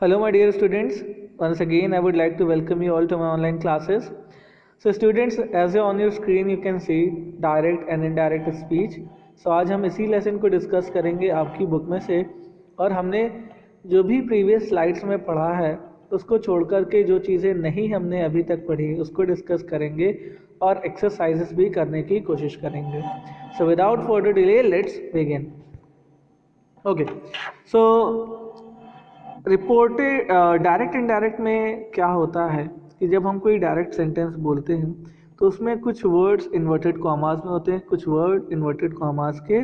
Hello, my dear students. Once again, I would like to welcome you all to my online classes. So, students, as on your screen, you can see direct and indirect speech. So, आज हम इसी lesson को discuss करेंगे आपकी book में से, और हमने जो भी प्रीवियस स्लाइड्स में पढ़ा है उसको छोड़ करके जो चीज़ें नहीं हमने अभी तक पढ़ी उसको डिस्कस करेंगे और एक्सरसाइजेस भी करने की कोशिश करेंगे. So without further delay let's begin. Okay, so reported direct indirect में क्या होता है कि जब हम कोई डायरेक्ट सेंटेंस बोलते हैं तो उसमें कुछ वर्ड्स इन्वर्टेड कॉमास में होते हैं, कुछ वर्ड इन्वर्टेड कॉमास के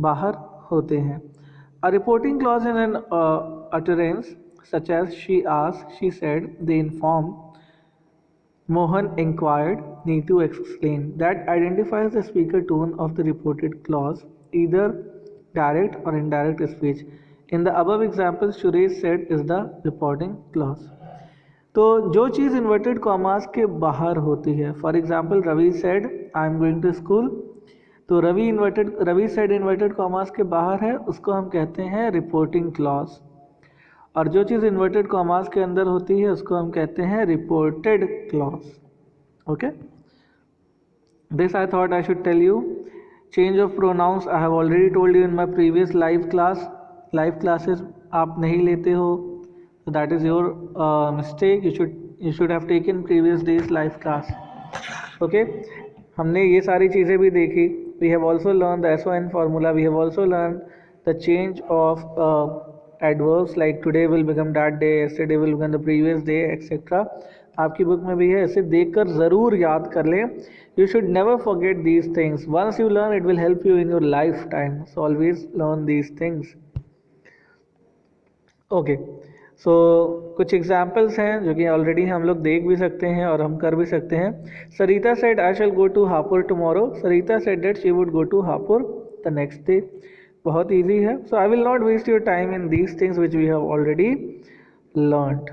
बाहर होते हैं. A reporting clause in an utterance such as she asked, she said, they informed, Mohan inquired, Neetu explained, that identifies the speaker tone of the reported clause, either direct or indirect speech. In the above examples, Suresh said is the reporting clause. तो जो चीज़ inverted commas के बाहर होती है, for example Ravi said I am going to school, तो Ravi said inverted commas के बाहर है, उसको हम कहते हैं रिपोर्टिंग क्लॉज. और जो चीज़ इन्वर्टेड कॉमास के अंदर होती है उसको हम कहते हैं reported clause. Okay, this I thought I should tell you. Change of pronouns I have already told you in my previous live classes. आप नहीं लेते हो तो that is your mistake. You should have taken previous days live class. Okay, हमने ये सारी चीज़ें भी देखी. We have also learn the SON formula. We have also learn the change of adverbs like today will become that day, yesterday will become the previous day, etc. आपकी book में भी है, इसे देखकर ज़रूर याद कर लें. You should never forget these things. Once you learn, it will help you in your lifetime. So always learn these things. Okay. So कुछ एग्जाम्पल्स हैं जो कि ऑलरेडी हम लोग देख भी सकते हैं और हम कर भी सकते हैं. सरिता said I shall go to Hapur tomorrow. Sarita said that she would go to Hapur the next day. बहुत ईजी है. So I will not waste your time in these things which we have already learned.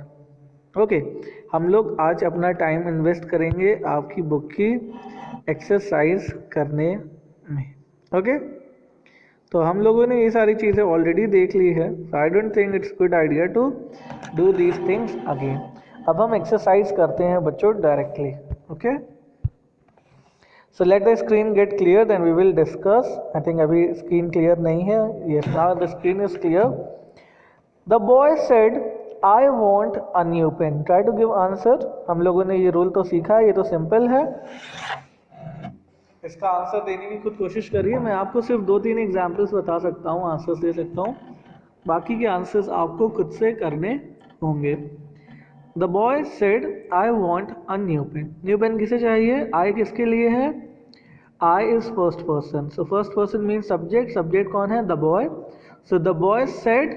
Okay, हम लोग आज अपना time invest करेंगे आपकी book की exercise करने में. ओके, तो हम लोगों ने ये सारी चीज़ें ऑलरेडी देख ली है. I don't think it's good idea to do these things again. अब हम एक्सरसाइज करते हैं बच्चों directly. Okay, so let the screen get clear, then we will discuss. I think अभी screen clear नहीं है. Yes, now the screen is clear. The boy said I want a new pen. Try to give answer. हम लोगों ने ये rule तो सीखा, ये तो सिंपल है. इसका आंसर देने की खुद कोशिश करिए. मैं आपको सिर्फ 2-3 एग्जाम्पल्स बता सकता हूँ, आंसर्स दे सकता हूँ, बाकी के आंसर्स आपको खुद से करने होंगे. The boy said I want a new pen. New pen किसे चाहिए? I किसके लिए है? I is first person. So first person means subject. Subject कौन है? The boy. So the boy said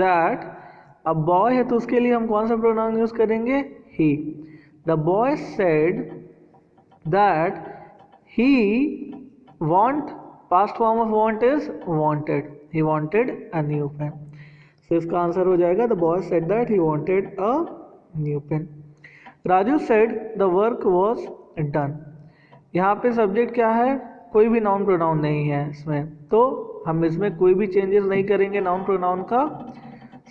that. अब boy है तो उसके लिए हम कौन सा pronoun यूज करेंगे? He. The boy said that he want. Past form of want is wanted. He wanted a new pen. So इसका आंसर हो जाएगा the boy said that he wanted a new pen. Raju said the work was done. यहाँ पे subject क्या है? कोई भी noun pronoun नहीं है इसमें, तो हम इसमें कोई भी चेंजेस नहीं करेंगे नाउन प्रोनाउन का,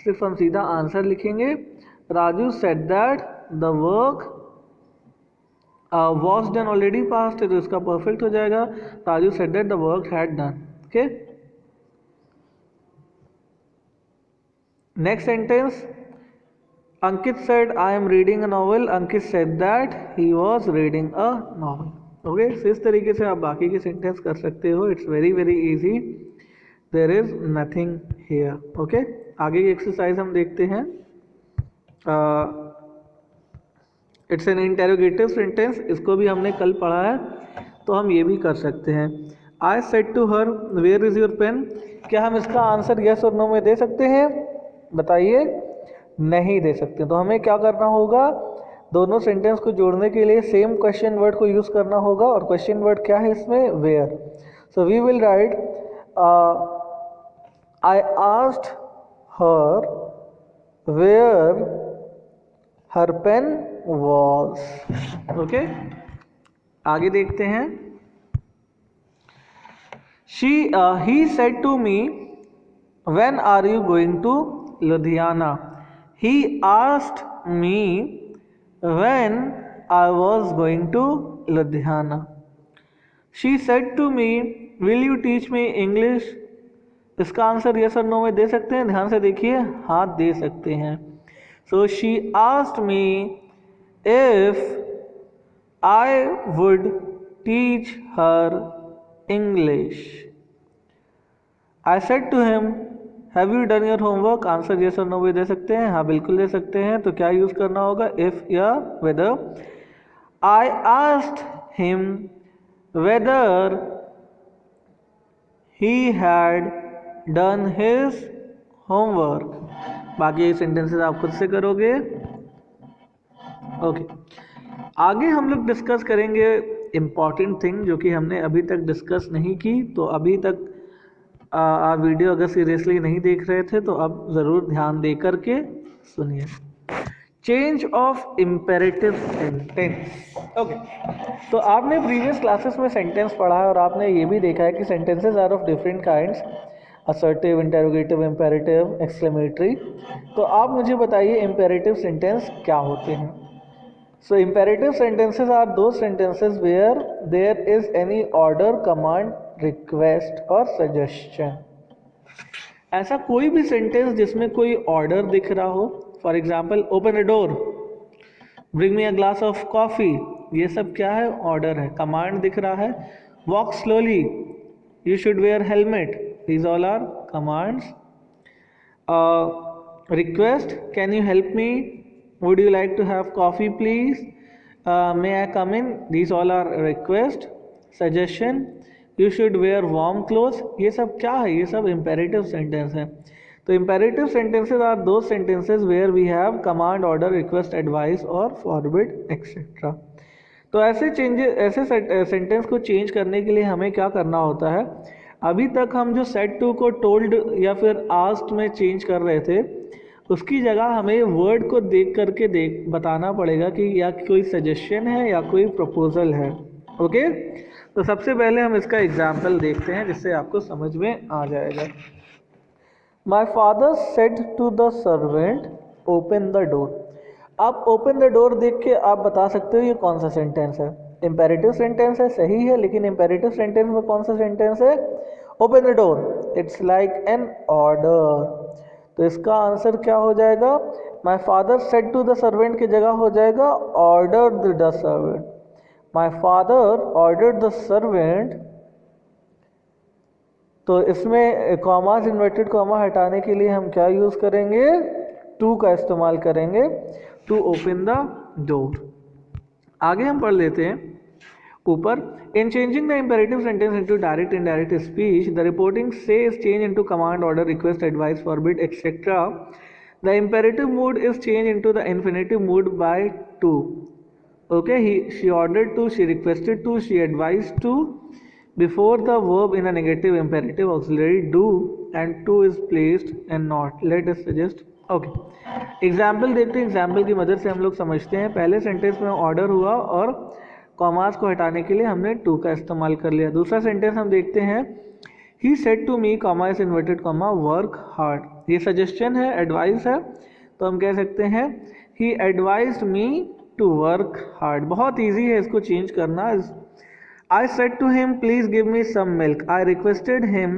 सिर्फ हम सीधा आंसर लिखेंगे. Raju said that the work was done. Already past है तो इसका परफेक्ट हो जाएगा. Raju said that the work had done. Okay, next sentence. Ankit said I am reading a novel. Ankit said that he was reading a novel. Okay, इस तरीके से आप बाकी के सेंटेंस कर सकते हो. It's very very easy. There is nothing here. Okay, आगे की एक्सरसाइज हम देखते हैं. It's an interrogative sentence. इसको भी हमने कल पढ़ा है तो हम ये भी कर सकते हैं. I said to her where is your pen. क्या हम इसका आंसर यस और नो में दे सकते हैं? बताइए. नहीं दे सकते. तो हमें क्या करना होगा? दोनों सेंटेंस को जोड़ने के लिए सेम क्वेश्चन वर्ड को यूज़ करना होगा. और क्वेश्चन वर्ड क्या है इसमें? Where. So we will write I asked her where her pen was. Okay, आगे देखते हैं. he said to me when are you going to Ludhiana. He asked me when I was going to Ludhiana. She said to me, will you teach me English? इसका answer yes और no में दे सकते हैं, ध्यान से देखिए, हाँ दे सकते हैं. So she asked me if I would teach her English. I said to him, have you done your homework? Answer yes और no भी दे सकते हैं, हाँ बिल्कुल दे सकते हैं. तो क्या यूज़ करना होगा? if या whether. I asked him whether he had done his homework. बाकी सेंटेंसेस आप खुद से करोगे. ओके, आगे हम लोग डिस्कस करेंगे इम्पॉर्टेंट थिंग जो कि हमने अभी तक डिस्कस नहीं की. तो अभी तक आप वीडियो अगर सीरियसली नहीं देख रहे थे तो अब ज़रूर ध्यान दे करके सुनिए. Change of imperative sentence. Okay, तो आपने प्रीवियस क्लासेस में सेंटेंस पढ़ा है और आपने ये भी देखा है कि sentences are of different kinds, assertive, interrogative, imperative, exclamatory. तो आप मुझे बताइए इम्पेरेटिव सेंटेंस क्या होते हैं. So imperative sentences are those sentences where there is any order, command, request or suggestion. ऐसा कोई भी सेंटेंस जिसमें कोई ऑर्डर दिख रहा हो. For example, open the door, bring me a glass of coffee, ये सब क्या है? ऑर्डर है. कमांड दिख रहा है, walk slowly, you should wear helmet, these all are commands. Request, can you help me, would you like to have coffee please, may I come in, these all are request. Suggestion, you should wear warm clothes, ये सब क्या है? ये सब imperative sentence है. तो imperative sentences are those sentences where we have command, order, request, advice or forbid etc. तो ऐसे सेंटेंस को चेंज करने के लिए हमें क्या करना होता है? अभी तक हम जो सेड टू को टोल्ड या फिर आस्क्ड में चेंज कर रहे थे, उसकी जगह हमें वर्ड को देख करके बताना पड़ेगा कि या कोई सजेशन है या कोई प्रपोजल है. ओके, तो सबसे पहले हम इसका एग्जाम्पल देखते हैं जिससे आपको समझ में आ जाएगा. My father said to the servant open the door. आप ओपन द डोर देख के आप बता सकते हो ये कौन सा सेंटेंस है. इम्पेरेटिव सेंटेंस है, सही है, लेकिन इम्पेरेटिव सेंटेंस में कौन सा सेंटेंस है? Open the door. It's like an order. तो इसका आंसर क्या हो जाएगा? My father said to the servant की जगह हो जाएगा order the servant. My father order the servant. तो इसमें कॉमास, इन्वर्टेड कॉमा हटाने के लिए हम क्या यूज करेंगे? टू का इस्तेमाल करेंगे, टू ओपन द डोर. आगे हम पढ़ लेते हैं ऊपर. In changing the imperative sentence into direct indirect speech, the reporting say is changed into command, order, request, advice, forbid, etc. The imperative mood is changed into the infinitive mood by to. Okay, she ordered to, she requested to, she advised to. Before the verb in a negative imperative auxiliary do and to is placed and not. Let us suggest. Okay, example देखते हैं. Example की मदद से हम लोग समझते हैं. पहले सेंटेंस में ऑर्डर हुआ और कॉमास को हटाने के लिए हमने टू का इस्तेमाल कर लिया. दूसरा सेंटेंस हम देखते हैं. He said to me, comma is inverted comma, work hard. ये सजेशन है, एडवाइस है, तो हम कह सकते हैं he advised me to work hard. बहुत इजी है इसको चेंज करना. I said to him please give me some milk. I requested him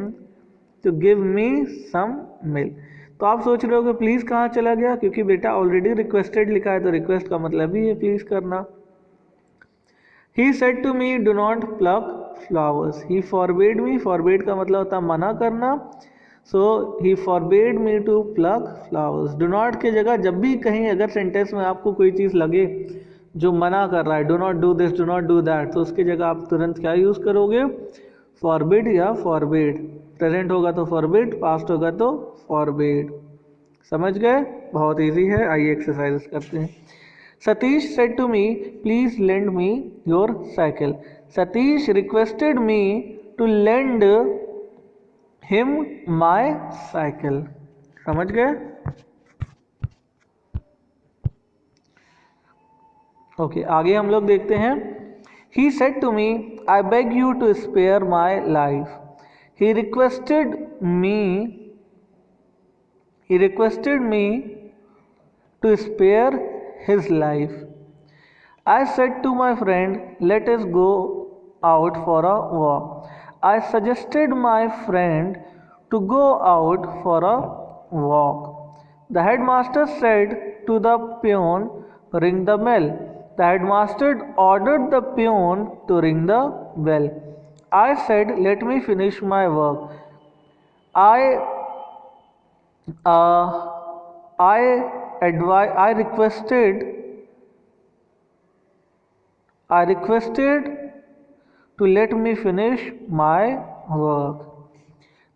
to give me some milk. तो आप सोच रहे हो कि प्लीज़ कहाँ चला गया? क्योंकि बेटा ऑलरेडी रिक्वेस्टेड लिखा है, तो रिक्वेस्ट का मतलब ही है प्लीज़ करना. He said to me, do not pluck flowers. He forbade me. Forbade का मतलब होता है मना करना. So he forbade me to pluck flowers. Do not के जगह जब भी कहीं अगर सेंटेंस में आपको कोई चीज़ लगे जो मना कर रहा है, do not do this, do not do that, तो उसकी जगह आप तुरंत क्या यूज़ करोगे? forbid या forbade. प्रेजेंट होगा तो forbid, पास्ट होगा तो forbade. समझ गए? बहुत इजी है. आइए एक्सरसाइज करते हैं. Satish said to me, please lend me your cycle. Satish requested me to lend him my cycle. समझ गए? ओके, आगे हम लोग देखते हैं. He said to me, I beg you to spare my life. He requested me He requested me to spare his life. I said to my friend, let us go out for a walk. I suggested my friend to go out for a walk. The headmaster said to the peon, ring the bell. The headmaster ordered the peon to ring the bell. I said, let me finish my work. I uh, I requested to let me finish my work.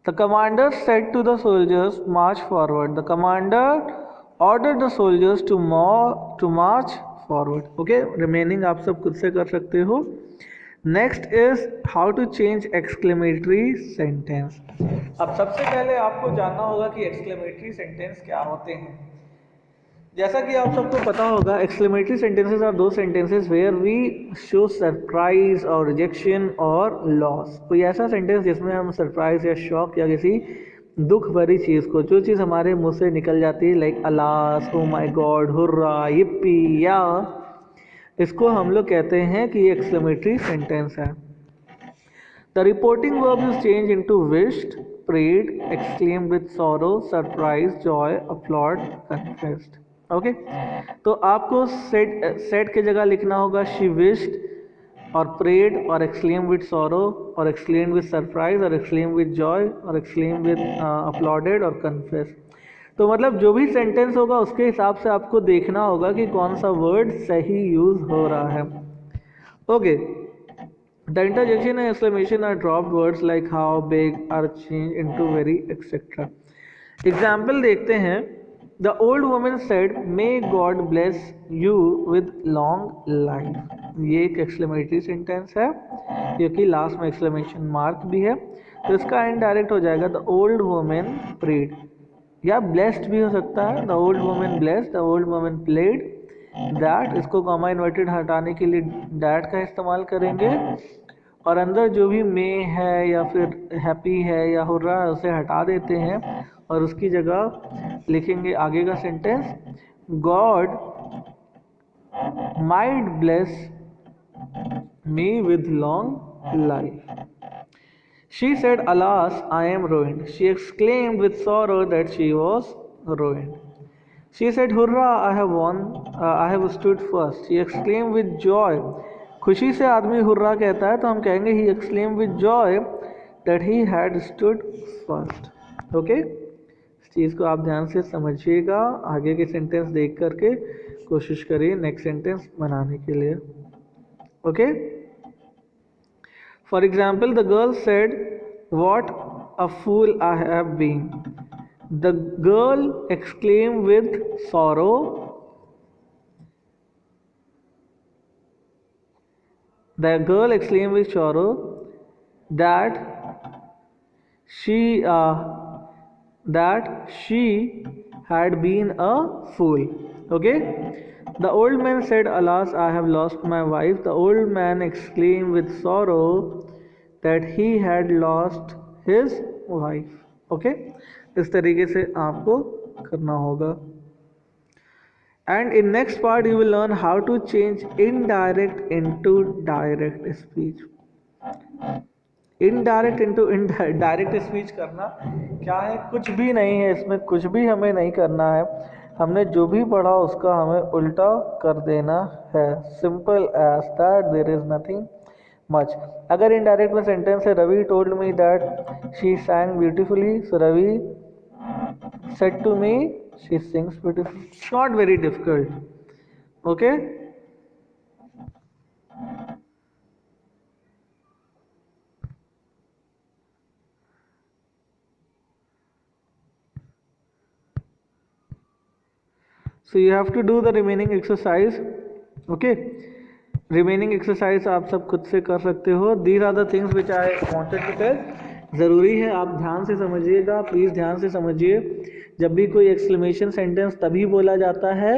The commander said to the soldiers, march forward. The commander ordered the soldiers to march forward. Okay, remaining आप सब खुद से कर सकते हो. Next is how to change exclamatory sentence. अब सबसे पहले आपको जानना होगा कि एक्सक्लेमेटरी सेंटेंस क्या होते हैं. जैसा कि आप सबको पता होगा, एक्सक्लेमेटरी सेंटेंसेस आर दो sentences where we show surprise और रिजेक्शन और लॉस. कोई ऐसा सेंटेंस जिसमें हम सरप्राइज या शॉक या किसी दुख भरी चीज़ को, जो चीज़ हमारे मुंह से निकल जाती है, like alas, oh my god, hurrah, yippee, या इसको हम लोग कहते हैं कि ये एक्सक्लेमेटरी सेंटेंस है. The reporting verb is change into wished, prayed, exclaimed with sorrow, surprise, joy, applaud, confessed. Okay, तो आपको सेट के जगह लिखना होगा शी विश्ड और प्रेड और एक्सक्लेम्ड विद सॉरो और एक्सक्लेम्ड विद सरप्राइज और एक्सक्लेम्ड विद जॉय और एक्सक्लेम्ड विद अपलॉडेड और कन्फेस्ड. तो मतलब जो भी सेंटेंस होगा उसके हिसाब से आपको देखना होगा कि कौन सा वर्ड सही यूज हो रहा है. Okay, the interjection and exclamation are dropped words like how, big are change into very etcetera. Example देखते हैं. The old woman said, may god bless you with long life. ये एक एक्सक्लेमेटरी सेंटेंस है क्योंकि last में exclamation mark भी है, तो इसका इनडायरेक्ट हो जाएगा द ओल्ड वुमन प्रेड, या ब्लेस्ड भी हो सकता है. The old woman blessed, the old woman played that. इसको कॉमा इन्वर्टेड हटाने के लिए दैट का इस्तेमाल करेंगे और अंदर जो भी मे है या फिर हैप्पी है या हुर्रा है उसे हटा देते हैं और उसकी जगह लिखेंगे आगे का sentence, God might bless me with long life. She said, alas, I am ruined. She exclaimed with sorrow that she was ruined. She said, hurrah, I have won, I have stood first. She exclaimed with joy. खुशी से आदमी hurrah कहता है तो हम कहेंगे he exclaimed with joy that he had stood first. Okay, इस चीज़ को आप ध्यान से समझिएगा. आगे के सेंटेंस देख करके कोशिश करिए नेक्स्ट सेंटेंस बनाने के लिए. Okay. For example, the girl said, what a fool I have been. The girl exclaimed with sorrow. The girl exclaimed with sorrow that she had been a fool. Okay. The old man said, alas, I have lost my wife. The old man exclaimed with sorrow that he had lost his wife. Okay, इस तरीके से आपको करना होगा. And in next part you will learn how to change indirect into direct speech. Indirect into direct speech करना क्या है? कुछ भी नहीं है इसमें, कुछ भी हमें नहीं करना है. हमने जो भी पढ़ा उसका हमें उल्टा कर देना है. Simple as that, there is nothing much. अगर इनडायरेक्ट में सेंटेंस है, Ravi told me that she sang beautifully, so Ravi said to me she sings beautifully. It's not very difficult. Okay. So you have to do the remaining exercise. Okay, remaining exercise आप सब खुद से कर सकते हो. These are the things which I wanted to tell. ज़रूरी है आप ध्यान से समझिएगा, प्लीज़ ध्यान से समझिए. जब भी कोई एक्सक्लेमेशन सेंटेंस तभी बोला जाता है,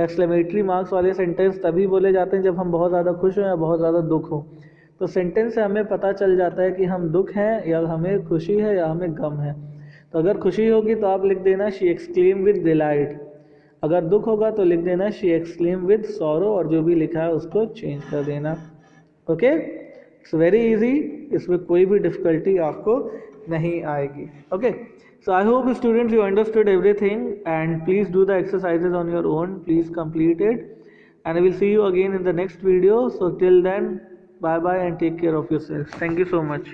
एक्सक्लेमेटरी मार्क्स वाले सेंटेंस तभी बोले जाते हैं जब हम बहुत ज़्यादा खुश हों या बहुत ज़्यादा दुख हो. तो सेंटेंस से हमें पता चल जाता है कि हम दुख हैं या हमें खुशी है या हमें गम है. तो अगर खुशी होगी तो आप लिख देना शी एक्सक्लेम विद डिलाइट, अगर दुख होगा तो लिख देना शी एक्सक्लेम विद सॉरो, और जो भी लिखा है उसको चेंज कर देना। ओके, इट्स वेरी इजी, इसमें कोई भी डिफिकल्टी आपको नहीं आएगी। Okay, so I hope students you understood everything, and please do the exercises on your own, please complete it, and I will see you again in the next video. So till then, bye bye and take care of yourself. Thank you so much.